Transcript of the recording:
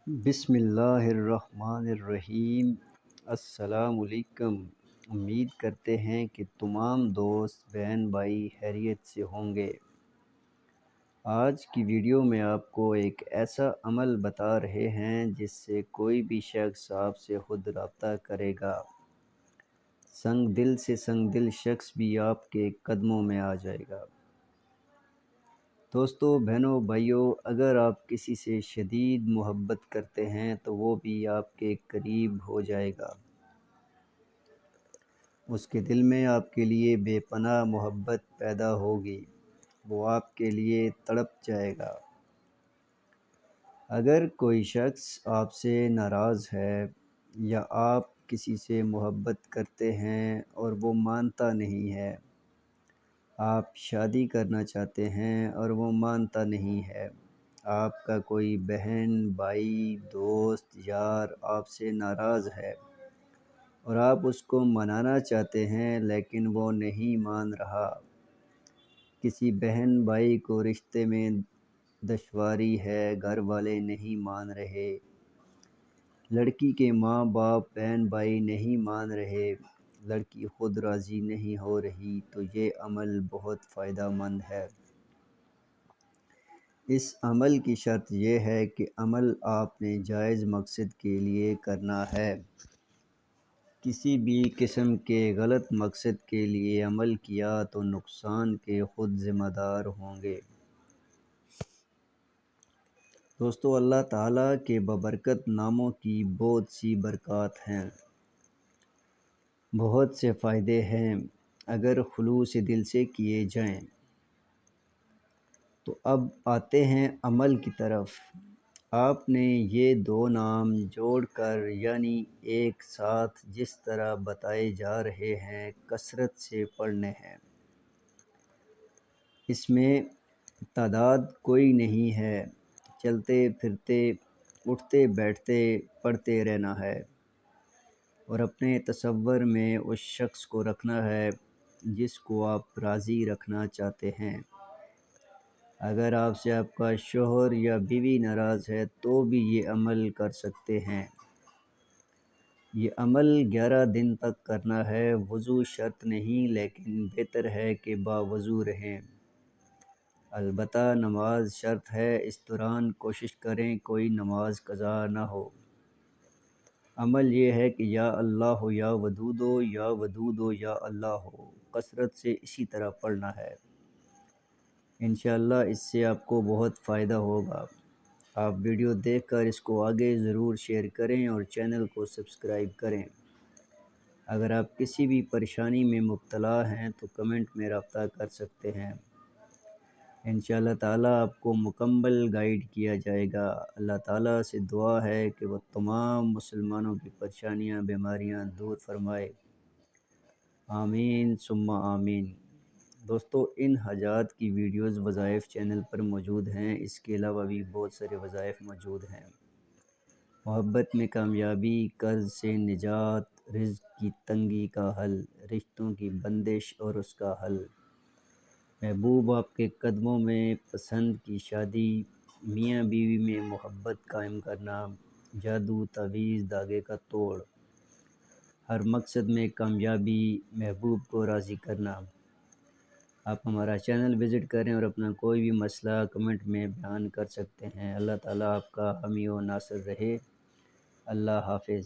بسم اللہ الرحمن الرحیم۔ السلام علیکم۔ امید کرتے ہیں کہ تمام دوست بہن بھائی خیریت سے ہوں گے۔ آج کی ویڈیو میں آپ کو ایک ایسا عمل بتا رہے ہیں جس سے کوئی بھی شخص آپ سے خود رابطہ کرے گا۔ سنگ دل شخص بھی آپ کے قدموں میں آ جائے گا۔ دوستو، بہنوں، بھائیوں، اگر آپ کسی سے شدید محبت کرتے ہیں تو وہ بھی آپ کے قریب ہو جائے گا۔ اس کے دل میں آپ کے لیے بے پناہ محبت پیدا ہوگی، وہ آپ کے لیے تڑپ جائے گا۔ اگر کوئی شخص آپ سے ناراض ہے یا آپ کسی سے محبت کرتے ہیں اور وہ مانتا نہیں ہے، آپ شادی کرنا چاہتے ہیں اور وہ مانتا نہیں ہے، آپ کا کوئی بہن، بھائی، دوست، یار آپ سے ناراض ہے اور آپ اس کو منانا چاہتے ہیں لیکن وہ نہیں مان رہا، کسی بہن بھائی کو رشتے میں دشواری ہے، گھر والے نہیں مان رہے، لڑکی کے ماں باپ بہن بھائی نہیں مان رہے، لڑکی خود راضی نہیں ہو رہی، تو یہ عمل بہت فائدہ مند ہے۔ اس عمل کی شرط یہ ہے کہ عمل آپ نے جائز مقصد کے لیے کرنا ہے۔ کسی بھی قسم کے غلط مقصد کے لیے عمل کیا تو نقصان کے خود ذمہ دار ہوں گے۔ دوستو، اللہ تعالیٰ کے بابرکت ناموں کی بہت سی برکات ہیں، بہت سے فائدے ہیں اگر خلوص دل سے کیے جائیں۔ تو اب آتے ہیں عمل کی طرف۔ آپ نے یہ دو نام جوڑ کر یعنی ایک ساتھ جس طرح بتائے جا رہے ہیں کثرت سے پڑھنے ہیں۔ اس میں تعداد کوئی نہیں ہے، چلتے پھرتے اٹھتے بیٹھتے پڑھتے رہنا ہے اور اپنے تصور میں اس شخص کو رکھنا ہے جس کو آپ راضی رکھنا چاہتے ہیں۔ اگر آپ سے آپ کا شوہر یا بیوی ناراض ہے تو بھی یہ عمل کر سکتے ہیں۔ یہ عمل 11 دن تک کرنا ہے، وضو شرط نہیں لیکن بہتر ہے کہ باوضو رہیں۔ البتہ نماز شرط ہے، اس دوران کوشش کریں کوئی نماز قضا نہ ہو۔ عمل یہ ہے کہ یا اللہ یا ودودو یا ودودو یا اللہ ہو، کثرت سے اسی طرح پڑھنا ہے۔ انشاءاللہ اس سے آپ کو بہت فائدہ ہوگا۔ آپ ویڈیو دیکھ کر اس کو آگے ضرور شیئر کریں اور چینل کو سبسکرائب کریں۔ اگر آپ کسی بھی پریشانی میں مبتلا ہیں تو کمنٹ میں رابطہ کر سکتے ہیں۔ انشاءاللہ تعالیٰ آپ کو مکمل گائیڈ کیا جائے گا۔ اللہ تعالیٰ سے دعا ہے کہ وہ تمام مسلمانوں کی پریشانیاں بیماریاں دور فرمائے۔ آمین ثم آمین۔ دوستو، ان حاجات کی ویڈیوز وظائف چینل پر موجود ہیں، اس کے علاوہ بھی بہت سارے وظائف موجود ہیں۔ محبت میں کامیابی، قرض سے نجات، رزق کی تنگی کا حل، رشتوں کی بندش اور اس کا حل، محبوب آپ کے قدموں میں پسند کی شادی، میاں بیوی میں محبت قائم کرنا، جادو تعویذ دھاگے کا توڑ، ہر مقصد میں کامیابی، محبوب کو راضی کرنا۔ آپ ہمارا چینل وزٹ کریں اور اپنا کوئی بھی مسئلہ کمنٹ میں بیان کر سکتے ہیں۔ اللہ تعالیٰ آپ کا حامی و ناصر رہے۔ اللہ حافظ۔